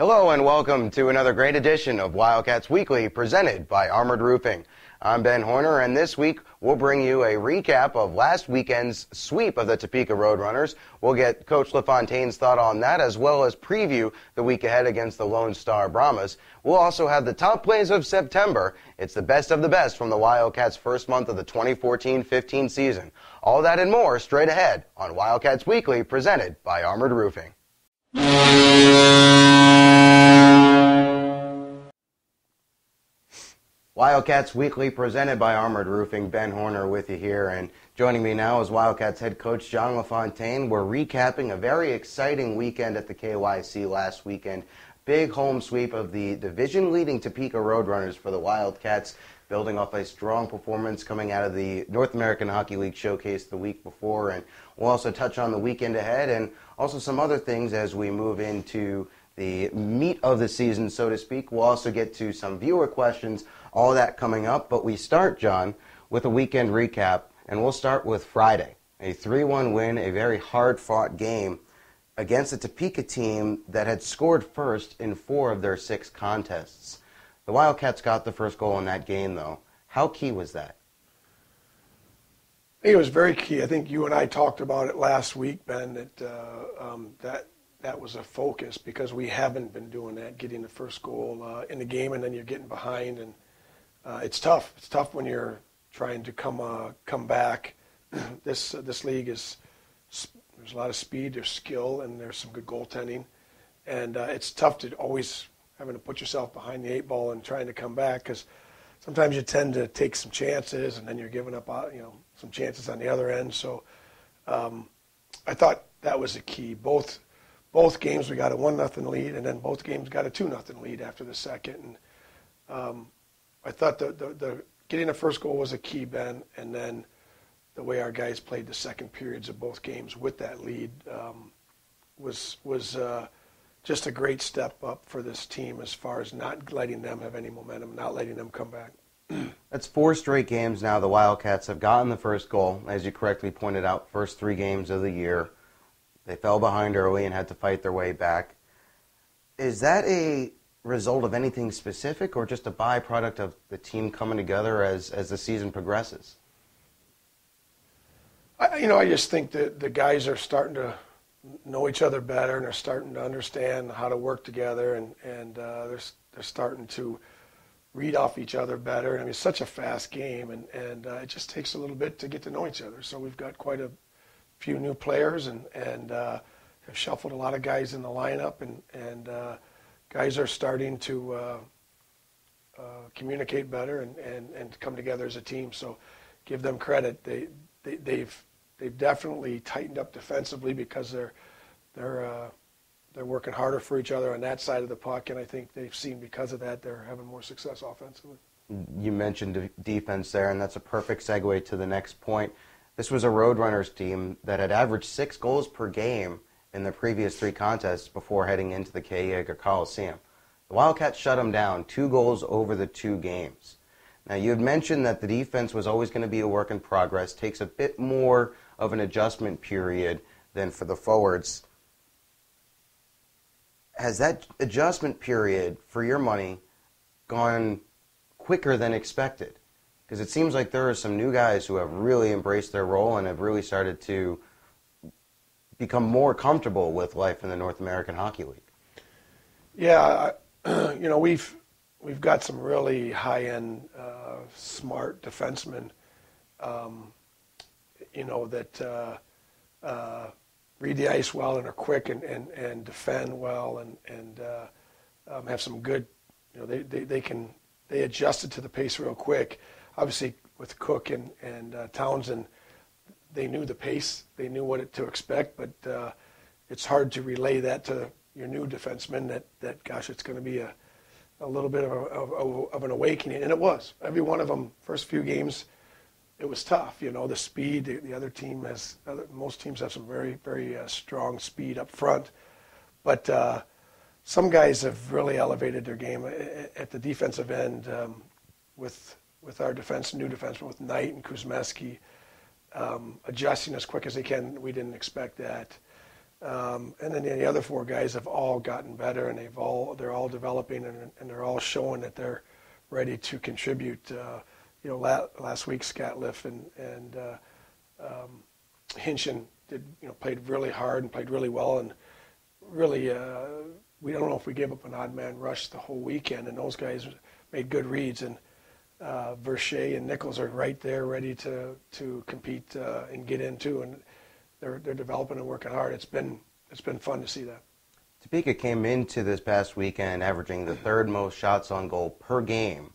Hello and welcome to another great edition of Wildcats Weekly presented by Armored Roofing. I'm Ben Horner, and this week we'll bring you a recap of last weekend's sweep of the Topeka Roadrunners. We'll get Coach LaFontaine's thought on that, as well as preview the week ahead against the Lone Star Brahmas. We'll also have the top plays of September. It's the best of the best from the Wildcats' first month of the 2014-15 season. All that and more straight ahead on Wildcats Weekly presented by Armored Roofing. Wildcats Weekly presented by Armored Roofing. Ben Horner with you here, and joining me now is Wildcats head coach John LaFontaine. We're recapping a very exciting weekend at the KYC last weekend. Big home sweep of the division-leading Topeka Roadrunners for the Wildcats, building off a strong performance coming out of the North American Hockey League showcase the week before. And we'll also touch on the weekend ahead and also some other things as we move into the meat of the season, so to speak. We'll also get to some viewer questions, all that coming up. But we start, John, with a weekend recap, and we'll start with Friday. A 3-1 win, a very hard-fought game against a Topeka team that had scored first in 4 of their 6 contests. The Wildcats got the first goal in that game, though. How key was that? I think it was very key. I think you and I talked about it last week, Ben, that was a focus because we haven't been doing that, getting the first goal in the game, and then you're getting behind, and it's tough. It's tough when you're trying to come back. This league there's a lot of speed, there's skill, and there's some good goaltending, and it's tough to always having to put yourself behind the 8 ball and trying to come back because sometimes you tend to take some chances, and then you're giving up some chances on the other end. So I thought that was the key. Both games we got a 1-0 lead, and then both games got a 2-0 lead after the second. And I thought the getting the first goal was a key, Ben, and then the way our guys played the second periods of both games with that lead was just a great step up for this team as far as not letting them have any momentum, not letting them come back. That's 4 straight games now the Wildcats have gotten the first goal. As you correctly pointed out, first 3 games of the year. They fell behind early and had to fight their way back. Is that a result of anything specific or just a byproduct of the team coming together as the season progresses? I just think that the guys are starting to know each other better, and they're starting to understand how to work together, and they're starting to read off each other better. I mean, it's such a fast game, and it just takes a little bit to get to know each other. So we've got quite a few new players, and have shuffled a lot of guys in the lineup, and guys are starting to communicate better and come together as a team. So give them credit. They've definitely tightened up defensively because they're working harder for each other on that side of the puck, and I think they've seen because of that they're having more success offensively. You mentioned defense there, and that's a perfect segue to the next point. This was a Roadrunners team that had averaged 6 goals per game in the previous 3 contests before heading into the K. Yeager Coliseum. The Wildcats shut them down, 2 goals over the 2 games. Now, you had mentioned that the defense was always going to be a work in progress, takes a bit more of an adjustment period than for the forwards. Has that adjustment period, for your money, gone quicker than expected? Because it seems like there are some new guys who have really embraced their role and have really started to become more comfortable with life in the North American Hockey League. Yeah, we've got some really high-end, smart defensemen, that read the ice well and are quick and defend well and have some good. They adjusted to the pace real quick. Obviously, with Cook and Townsend, they knew the pace. They knew what to expect, but it's hard to relay that to your new defensemen that gosh, it's going to be a little bit of an awakening. And it was. Every one of them, first few games, it was tough. The speed, the other team most teams have some very, very strong speed up front. But some guys have really elevated their game at the defensive end with our new defensemen, with Knight and Kuzmeski, adjusting as quick as they can. We didn't expect that. And then the other 4 guys have all gotten better, and they're all developing, and they're all showing that they're ready to contribute. Last week Scatliff and Hinchin played really hard and played really well, and really we don't know if we gave up an odd man rush the whole weekend, and those guys made good reads, and Verche and Nichols are right there ready to compete and get into, and they're developing and working hard. It's been fun to see that. Topeka came into this past weekend averaging the 3rd most shots on goal per game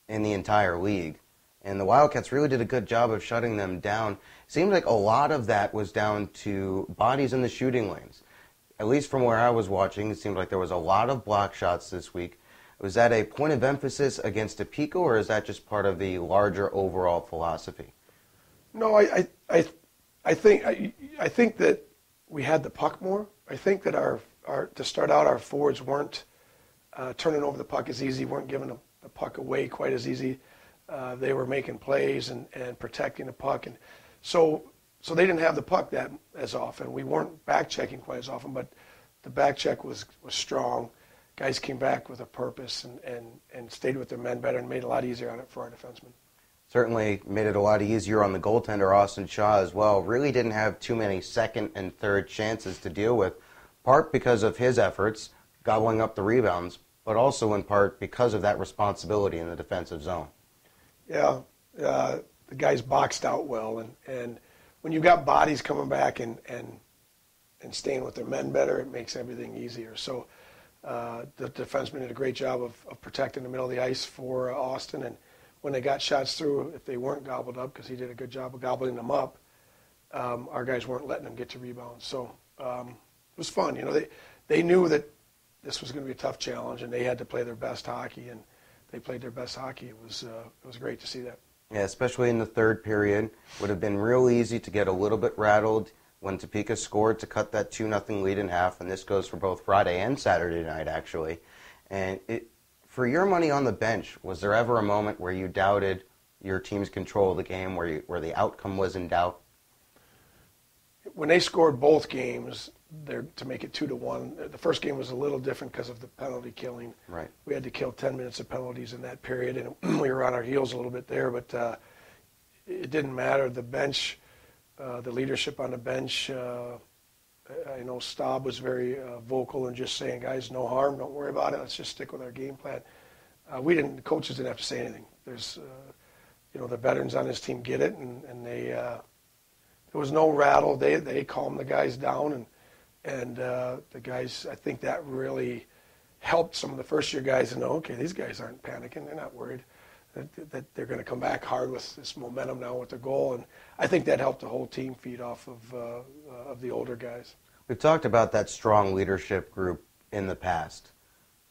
in the entire league. And the Wildcats really did a good job of shutting them down. It seemed like a lot of that was down to bodies in the shooting lanes. At least from where I was watching, it seemed like there was a lot of block shots this week. Was that a point of emphasis against Topeka, or is that just part of the larger overall philosophy? No, I think that we had the puck more. I think that our to start out, our forwards weren't turning over the puck as easy, weren't giving the puck away quite as easy. They were making plays and protecting the puck, and so they didn't have the puck that as often. We weren't back checking quite as often, but the back check was strong. Guys came back with a purpose and stayed with their men better and made it a lot easier on it for our defensemen. Certainly made it a lot easier on the goaltender, Austin Shaw, as well. Really didn't have too many second and third chances to deal with, part because of his efforts, gobbling up the rebounds, but also in part because of that responsibility in the defensive zone. Yeah, the guys boxed out well, and when you've got bodies coming back and staying with their men better, it makes everything easier. So the defensemen did a great job of protecting the middle of the ice for Austin, and when they got shots through, if they weren't gobbled up, because he did a good job of gobbling them up, our guys weren't letting them get to rebounds. So it was fun. They knew that this was going to be a tough challenge, and they had to play their best hockey, and they played their best hockey. It was great to see that. Yeah, especially in the third period. Would have been real easy to get a little bit rattled when Topeka scored to cut that 2-0 lead in half, and this goes for both Friday and Saturday night, actually. And for your money on the bench, was there ever a moment where you doubted your team's control of the game, where the outcome was in doubt? When they scored both games, to make it 2-1, the first game was a little different because of the penalty killing. Right. We had to kill 10 minutes of penalties in that period, and we were on our heels a little bit there, but it didn't matter. The bench, the leadership on the bench, I know Staub was very vocal and just saying, guys, no harm, don't worry about it, let's just stick with our game plan. The coaches didn't have to say anything. There's, the veterans on this team get it, and they, there was no rattle. They calmed the guys down, and the guys, I think that really helped some of the first-year guys to know, okay, these guys aren't panicking, they're not worried that they're going to come back hard with this momentum now with their goal, and I think that helped the whole team feed off of the older guys. We've talked about that strong leadership group in the past.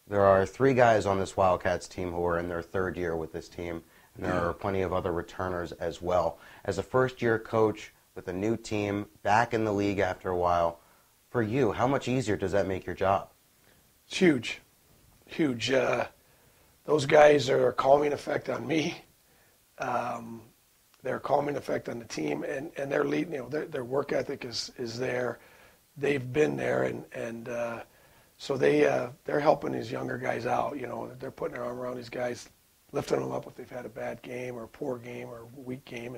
There are 3 guys on this Wildcats team who are in their 3rd year with this team, and there are plenty of other returners as well. As a first-year coach with a new team, back in the league after a while, for you, how much easier does that make your job? It's huge. Huge. Those guys are a calming effect on me. They're a calming effect on the team, and their lead, their work ethic is there. They've been there, and so they're helping these younger guys out. They're putting their arm around these guys, lifting them up if they've had a bad game or a poor game or a weak game,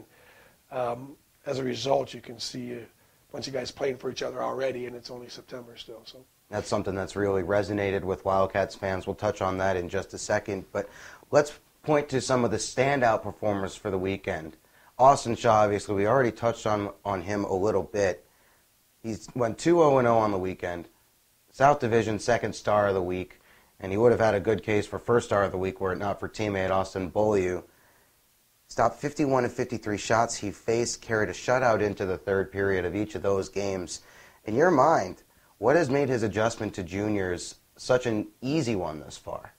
and as a result, you can see a bunch of guys playing for each other already, and it's only September still. So that's something that's really resonated with Wildcats fans. We'll touch on that in just a second, but let's point to some of the standout performers for the weekend. Austin Shaw, obviously, we already touched on him a little bit. He went 2-0-0 on the weekend, South Division 2nd star of the week, and he would have had a good case for 1st star of the week were it not for teammate Austin Beaulieu. Stopped 51 of 53 shots he faced, carried a shutout into the 3rd period of each of those games. In your mind, what has made his adjustment to juniors such an easy one thus far?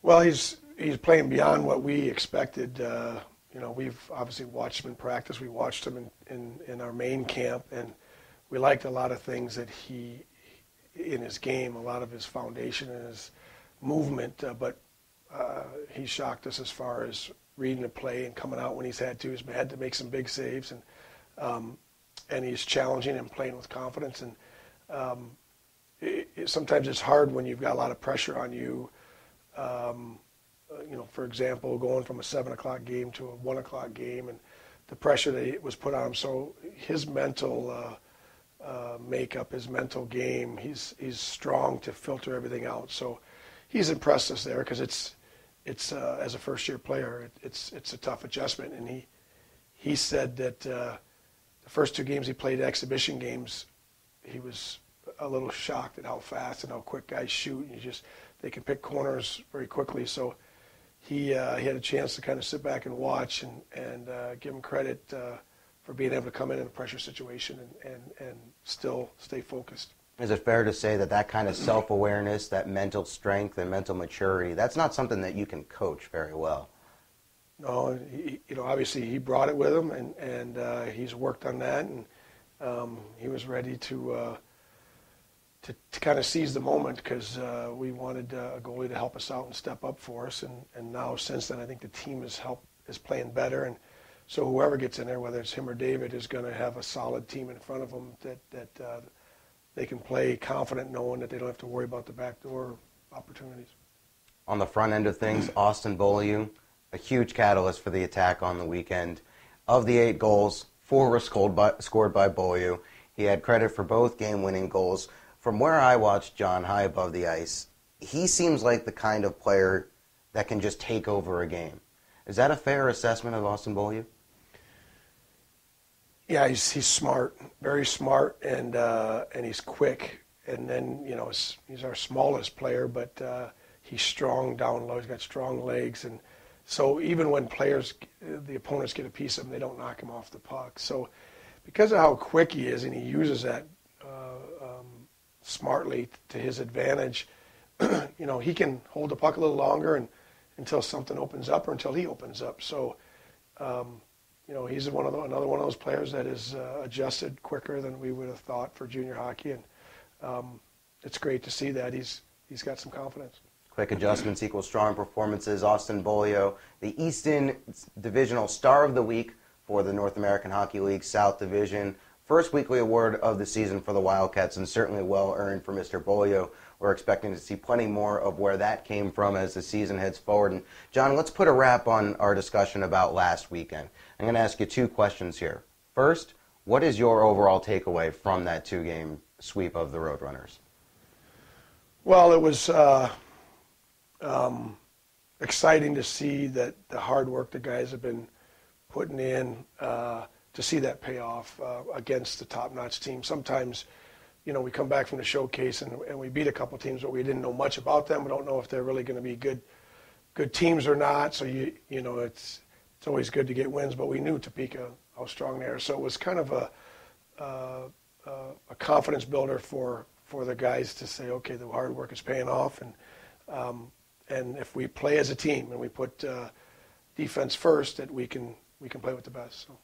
Well, he's playing beyond what we expected. We've obviously watched him in practice. We watched him in our main camp, and we liked a lot of things that he, in his game, a lot of his foundation and his movement, but he shocked us as far as reading the play and coming out when he's had to. He's had to make some big saves, and and he's challenging and playing with confidence. And sometimes it's hard when you've got a lot of pressure on you. For example, going from a 7 o'clock game to a 1 o'clock game, and the pressure that was put on him. So his mental makeup, his mental game, he's strong to filter everything out. So he's impressed us there because it's as a first-year player, it's a tough adjustment. And he said that the first 2 games he played, exhibition games, he was a little shocked at how fast and how quick guys shoot. And they can pick corners very quickly. So he had a chance to kind of sit back and watch and give him credit for being able to come in a pressure situation and still stay focused. Is it fair to say that kind of self-awareness, that mental strength and mental maturity, that's not something that you can coach very well? No, obviously he brought it with him, and he's worked on that, and he was ready to kind of seize the moment because we wanted a goalie to help us out and step up for us, and now since then I think the team is playing better, and so whoever gets in there, whether it's him or David, is going to have a solid team in front of them that they can play confident knowing that they don't have to worry about the backdoor opportunities. On the front end of things, Austin Beaulieu, a huge catalyst for the attack on the weekend. Of the 8 goals, 4 were scored by Beaulieu. He had credit for both game-winning goals. From where I watched John high above the ice, he seems like the kind of player that can just take over a game. Is that a fair assessment of Austin Beaulieu? Yeah, he's smart, very smart, and he's quick. And then he's our smallest player, but he's strong down low. He's got strong legs, and so even when the opponents get a piece of him, they don't knock him off the puck. So because of how quick he is, and he uses that smartly to his advantage, he can hold the puck a little longer and until something opens up or until he opens up. So. He's another one of those players that is adjusted quicker than we would have thought for junior hockey, and it's great to see that he's got some confidence. Quick adjustments equal strong performances. Austin Beaulieu, the Easton Divisional Star of the Week for the North American Hockey League South Division. First weekly award of the season for the Wildcats, and certainly well earned for Mr. Beaulieu. We're expecting to see plenty more of where that came from as the season heads forward. And John, let's put a wrap on our discussion about last weekend. I'm going to ask you 2 questions here. First, what is your overall takeaway from that 2-game sweep of the Roadrunners? Well, it was exciting to see that the hard work the guys have been putting in, to see that pay off against the top-notch team. Sometimes, we come back from the showcase and we beat a couple teams, but we didn't know much about them. We don't know if they're really going to be good teams or not. So it's always good to get wins, but we knew Topeka, how strong they are. So it was kind of a confidence builder for the guys to say, okay, the hard work is paying off, and if we play as a team and we put defense first, that we can play with the best. So.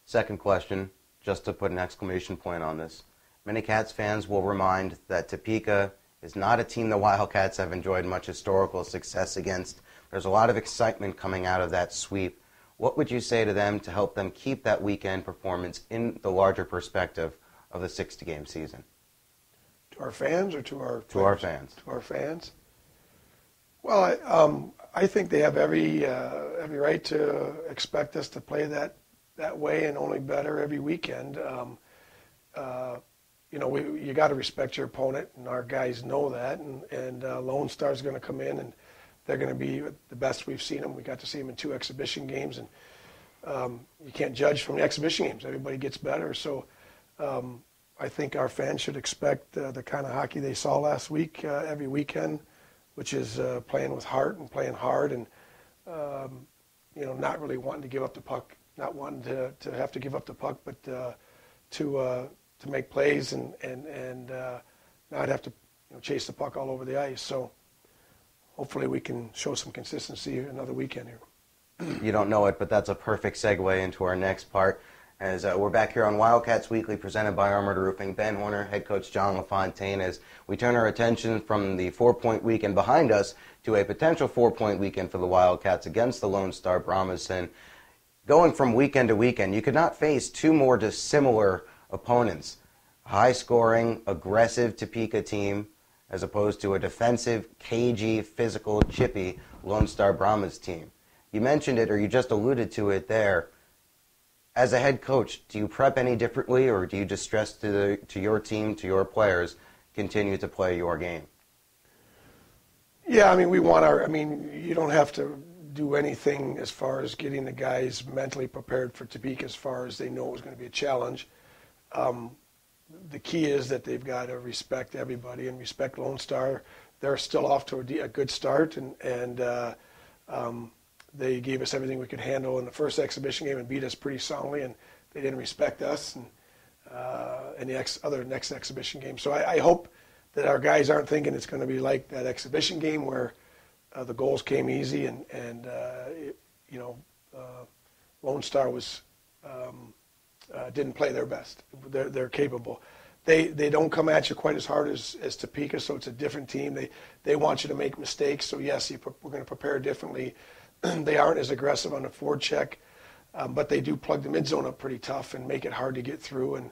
Second question, just to put an exclamation point on this. Many Cats fans will remind that Topeka is not a team the Wildcats have enjoyed much historical success against. There's a lot of excitement coming out of that sweep. What would you say to them to help them keep that weekend performance in the larger perspective of the 60-game season? To our fans or to our players? To our fans. To our fans. Well, I think they have every right to expect us to play that way and only better every weekend. You got to respect your opponent, and our guys know that. And Lone Star's going to come in, and they're going to be the best we've seen them. We got to see them in 2 exhibition games, and you can't judge from the exhibition games. Everybody gets better. So I think our fans should expect the kind of hockey they saw last week every weekend, which is playing with heart and playing hard, and not really wanting to give up the puck, not wanting to have to give up the puck, but to make plays and not have to chase the puck all over the ice. So hopefully we can show some consistency another weekend here. You don't know it, but that's a perfect segue into our next part. As we're back here on Wildcats Weekly, presented by Armored Roofing. Ben Horner, head coach John LaFontaine, as we turn our attention from the 4-point weekend behind us to a potential 4-point weekend for the Wildcats against the Lone Star Brahmas. And Going from weekend to weekend, you could not face two more dissimilar opponents. A high-scoring, aggressive Topeka team as opposed to a defensive, cagey, physical, chippy Lone Star Brahmas team. You mentioned it, or you just alluded to it there. As a head coach, do you prep any differently, or do you just stress to your team, to your players, continue to play your game? Yeah, you don't have to do anything as far as getting the guys mentally prepared for Topeka as far as they know it was going to be a challenge. The key is that they've got to respect everybody and respect Lone Star. They're still off to a good start, and they gave us everything we could handle in the first exhibition game and beat us pretty soundly, and they didn't respect us in the next exhibition game. So I hope that our guys aren't thinking it's going to be like that exhibition game where the goals came easy and Lone Star was didn't play their best. They're capable. They don't come at you quite as hard as Topeka, so it's a different team. They want you to make mistakes. So yes, we're going to prepare differently. They aren't as aggressive on the forward check, but they do plug the mid zone up pretty tough and make it hard to get through. And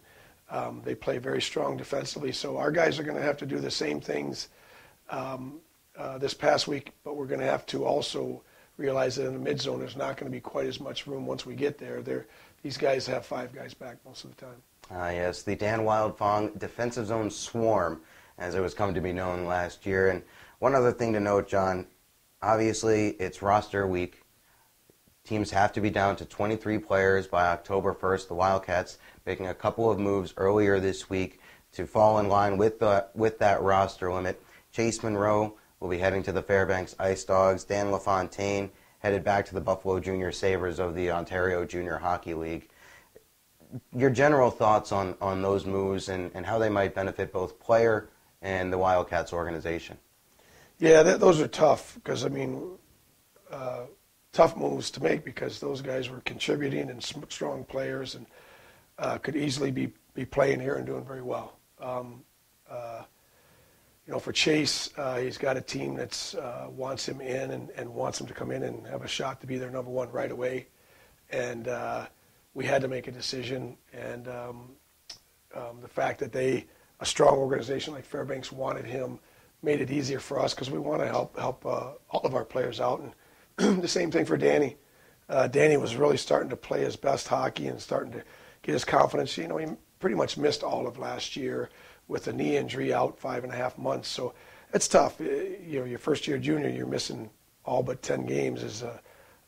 they play very strong defensively. So our guys are going to have to do the same things this past week, but we're going to have to also realize that in the mid zone there's not going to be quite as much room once we get there. These guys have five guys back most of the time. Yes, the Dan Wildfong defensive zone swarm, as it was come to be known last year. And one other thing to note, John, obviously it's roster week. Teams have to be down to 23 players by October 1st. The Wildcats making a couple of moves earlier this week to fall in line with that roster limit. Chase Monroe will be heading to the Fairbanks Ice Dogs. Dan LaFontaine headed back to the Buffalo Junior Sabres of the Ontario Junior Hockey League. Your general thoughts on those moves and how they might benefit both player and the Wildcats organization? Yeah, those are tough because, tough moves to make because those guys were contributing and strong players and could easily be playing here and doing very well. For Chase, he's got a team that wants him in and wants him to come in and have a shot to be their number one right away. And we had to make a decision. And the fact that a strong organization like Fairbanks wanted him made it easier for us because we want to help all of our players out. And the same thing for Danny. Danny was really starting to play his best hockey and starting to get his confidence. He pretty much missed all of last year with a knee injury, out 5.5 months. So it's tough. Your first year junior, you're missing all but 10 games is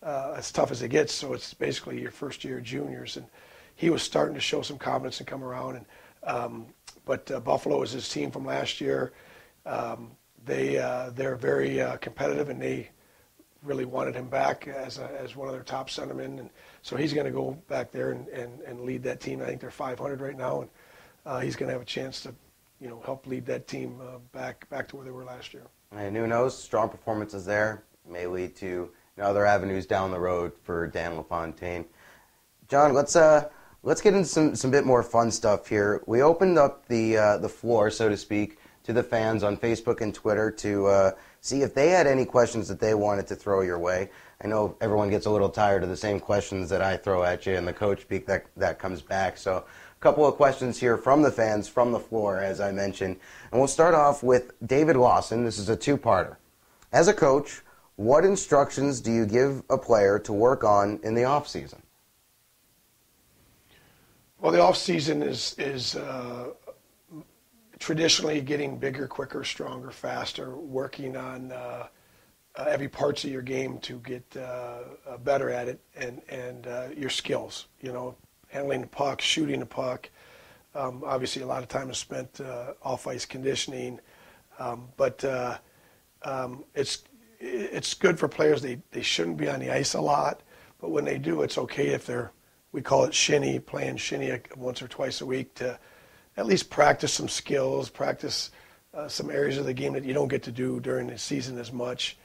as tough as it gets. So it's basically your first year juniors. And he was starting to show some confidence and come around. But Buffalo is his team from last year. They're very competitive, and they really wanted him back as one of their top centermen. And so he's going to go back there and lead that team. I think they're 500 right now, and he's going to have a chance to help lead that team back to where they were last year. And who knows, strong performances there may lead to other avenues down the road for Dan LaFontaine. John, let's get into some bit more fun stuff here. We opened up the floor, so to speak, to the fans on Facebook and Twitter to see if they had any questions that they wanted to throw your way. I know everyone gets a little tired of the same questions that I throw at you and the coach speak that comes back. So a couple of questions here from the fans, from the floor, as I mentioned. And we'll start off with David Lawson. This is a two-parter. As a coach, what instructions do you give a player to work on in the off-season? Well, the off-season is traditionally getting bigger, quicker, stronger, faster, working on every parts of your game to get better at it and your skills, handling the puck, shooting the puck. Obviously, a lot of time is spent off-ice conditioning, but it's good for players. They shouldn't be on the ice a lot, but when they do, it's okay if we call it playing shinny once or twice a week to at least practice some skills, practice some areas of the game that you don't get to do during the season as much,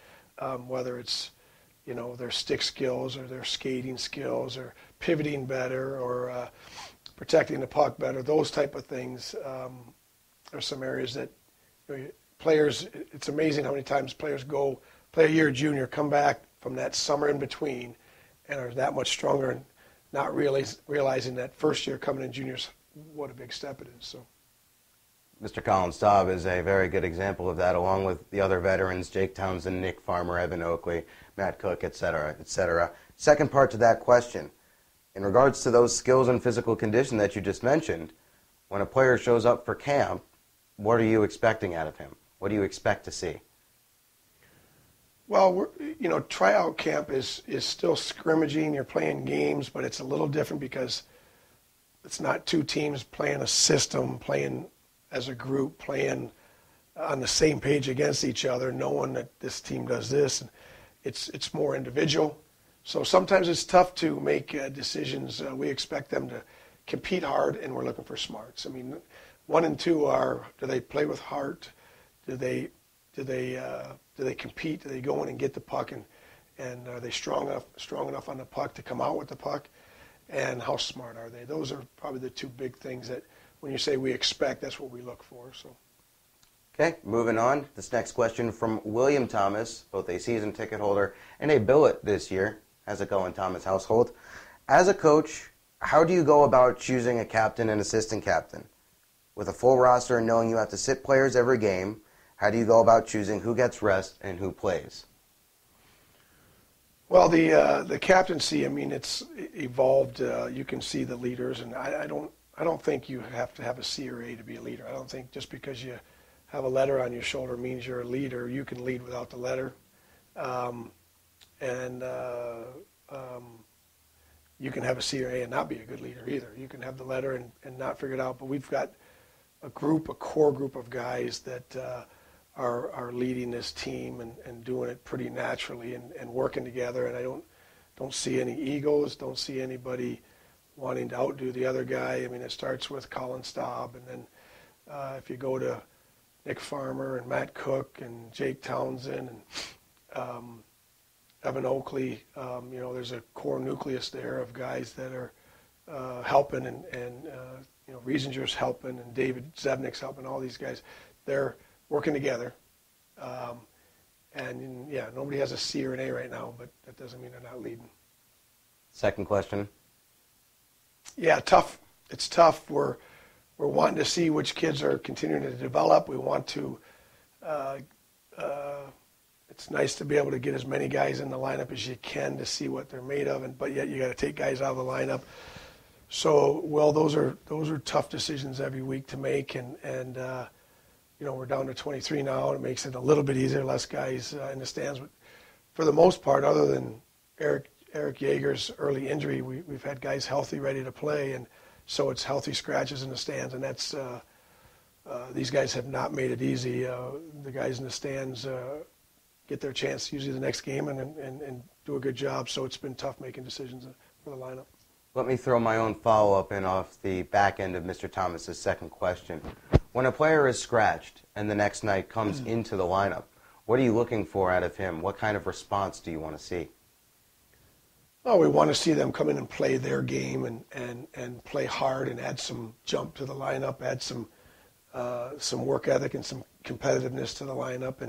whether it's their stick skills or their skating skills or pivoting better or protecting the puck better. Those type of things are some areas that players, it's amazing how many times players go play a year junior, come back from that summer in between, and are that much stronger, and not realizing that first year coming in juniors, what a big step it is. So, Mr. Colin Staub is a very good example of that, along with the other veterans, Jake Townsend, Nick Farmer, Evan Oakley, Matt Cook, et cetera, et cetera. Second part to that question, in regards to those skills and physical condition that you just mentioned, when a player shows up for camp, what are you expecting out of him? What do you expect to see? Well, tryout camp is still scrimmaging. You're playing games, but it's a little different because it's not two teams playing a system, playing as a group, playing on the same page against each other, knowing that this team does this. And it's more individual. So sometimes it's tough to make decisions. We expect them to compete hard, and we're looking for smarts. I mean, 1 and 2 are, do they play with heart? Do they compete? Do they go in and get the puck, and are they strong enough on the puck to come out with the puck? And how smart are they? Those are probably the two big things that when you say we expect, that's what we look for. So. Okay, moving on. This next question from William Thomas, both a season ticket holder and a billet this year. How's it going, Thomas household? As a coach, how do you go about choosing a captain and assistant captain? With a full roster and knowing you have to sit players every game, how do you go about choosing who gets rest and who plays? Well, the captaincy, I mean, it's evolved. You can see the leaders, and I don't think you have to have a C or A to be a leader. I don't think just because you have a letter on your shoulder means you're a leader. You can lead without the letter. You can have a C or A and not be a good leader either. You can have the letter and not figure it out. But we've got a core group of guys that are leading this team and doing it pretty naturally and working together. And I don't see any egos, don't see anybody wanting to outdo the other guy. I mean, it starts with Colin Staub, and then if you go to Nick Farmer and Matt Cook and Jake Townsend and Evan Oakley, there's a core nucleus there of guys that are helping, and Riesinger's helping, and David Zebnik's helping. All these guys, they're working together. Nobody has a C or an A right now, but that doesn't mean they're not leading. Second question. Yeah, tough. It's tough. We're wanting to see which kids are continuing to develop. We want to. It's nice to be able to get as many guys in the lineup as you can to see what they're made of, but yet you got to take guys out of the lineup. So, those are tough decisions every week to make, and we're down to 23 now, and it makes it a little bit easier, less guys in the stands. But for the most part, other than Eric Yeager's early injury, we've had guys healthy, ready to play, and so it's healthy scratches in the stands, and that's these guys have not made it easy. The guys in the stands get their chance usually the next game and do a good job, so it's been tough making decisions for the lineup. Let me throw my own follow-up in off the back end of Mr. Thomas's second question. When a player is scratched and the next night comes into the lineup, what are you looking for out of him? What kind of response do you want to see? Oh, we want to see them come in and play their game and play hard and add some jump to the lineup, add some work ethic and some competitiveness to the lineup.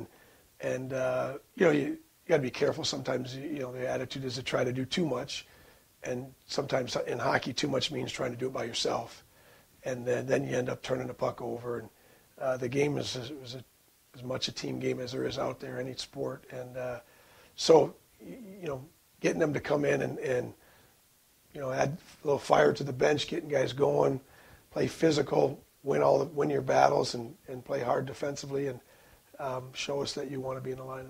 And you got to be careful. Sometimes, the attitude is to try to do too much. And sometimes in hockey, too much means trying to do it by yourself. And then you end up turning the puck over. And the game is as much a team game as there is out there in each sport. And so, getting them to come in and add a little fire to the bench, getting guys going, play physical, win your battles, and play hard defensively, and show us that you want to be in the lineup.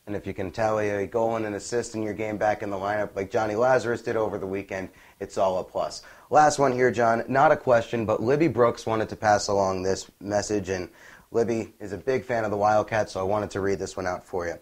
And if you can tally a goal and an assist in your game back in the lineup like Johnny Lazarus did over the weekend, it's all a plus. Last one here, John. Not a question, but Libby Brooks wanted to pass along this message, and Libby is a big fan of the Wildcats, so I wanted to read this one out for you.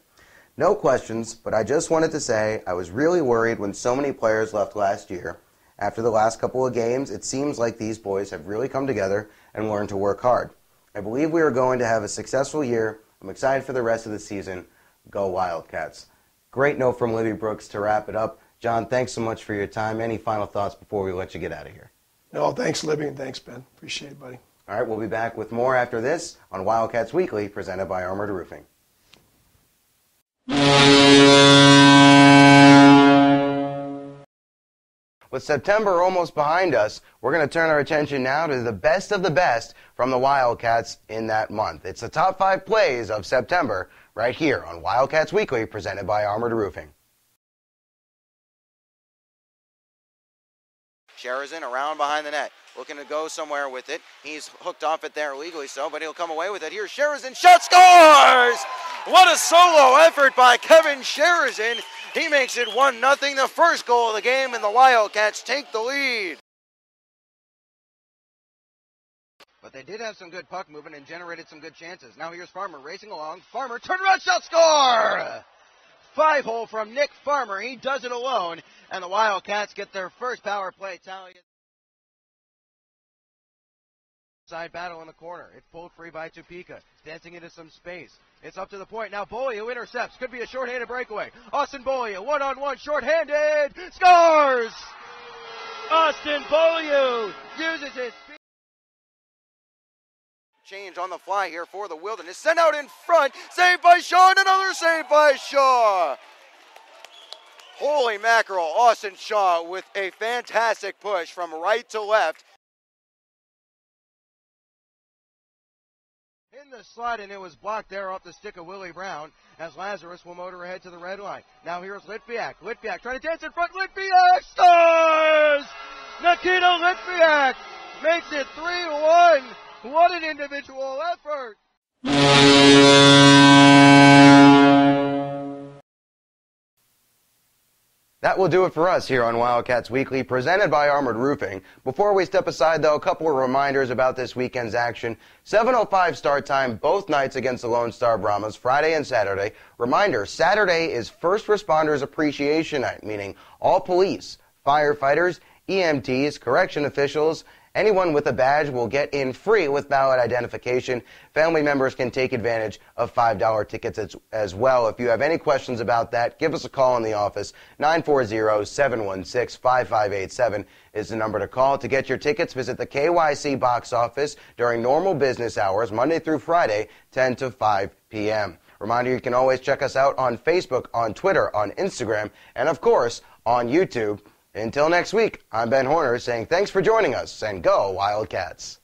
No questions, but I just wanted to say I was really worried when so many players left last year. After the last couple of games, it seems like these boys have really come together and learned to work hard. I believe we are going to have a successful year. I'm excited for the rest of the season. Go Wildcats. Great note from Libby Brooks to wrap it up. John, thanks so much for your time. Any final thoughts before we let you get out of here? No, thanks, Libby, and thanks, Ben. Appreciate it, buddy. All right, we'll be back with more after this on Wildcats Weekly, presented by Armored Roofing. With September almost behind us, we're going to turn our attention now to the best of the best from the Wildcats in that month. It's the top 5 plays of September right here on Wildcats Weekly, presented by Armored Roofing. Sheridan around behind the net, looking to go somewhere with it. He's hooked off it there illegally so, but he'll come away with it. Here's Sheridan, shot, scores! What a solo effort by Kevin Sheridan. He makes it 1-0, the first goal of the game, and the Wildcats take the lead. But they did have some good puck movement and generated some good chances. Now here's Farmer racing along. Farmer, turnaround shot, score! 5-hole from Nick Farmer. He does it alone, and the Wildcats get their first power play tally. Side battle in the corner. It's pulled free by Topeka, dancing into some space. It's up to the point. Now Beaulieu intercepts. Could be a shorthanded breakaway. Austin Beaulieu, one-on-one, shorthanded, scores! Austin Beaulieu uses his speed. Change on the fly here for the Wilderness. Sent out in front. Saved by Shaw, and another save by Shaw. Holy mackerel, Austin Shaw with a fantastic push from right to left. In the slot, and it was blocked there off the stick of Willie Brown as Lazarus will motor ahead to the red line. Now here's Litviak. Litviak trying to dance in front. Litviak scores! Nikita Litviak makes it 3-1. What an individual effort! That will do it for us here on Wildcats Weekly, presented by Armored Roofing. Before we step aside, though, a couple of reminders about this weekend's action. 7:05 start time both nights against the Lone Star Brahmas, Friday and Saturday. Reminder, Saturday is First Responders Appreciation Night, meaning all police, firefighters, EMTs, correction officials, anyone with a badge will get in free with ballot identification. Family members can take advantage of $5 tickets as well. If you have any questions about that, give us a call in the office. 940-716-5587 is the number to call. To get your tickets, visit the KYC box office during normal business hours, Monday through Friday, 10 to 5 p.m. Reminder, you can always check us out on Facebook, on Twitter, on Instagram, and of course, on YouTube. Until next week, I'm Ben Horner saying thanks for joining us, and go Wildcats.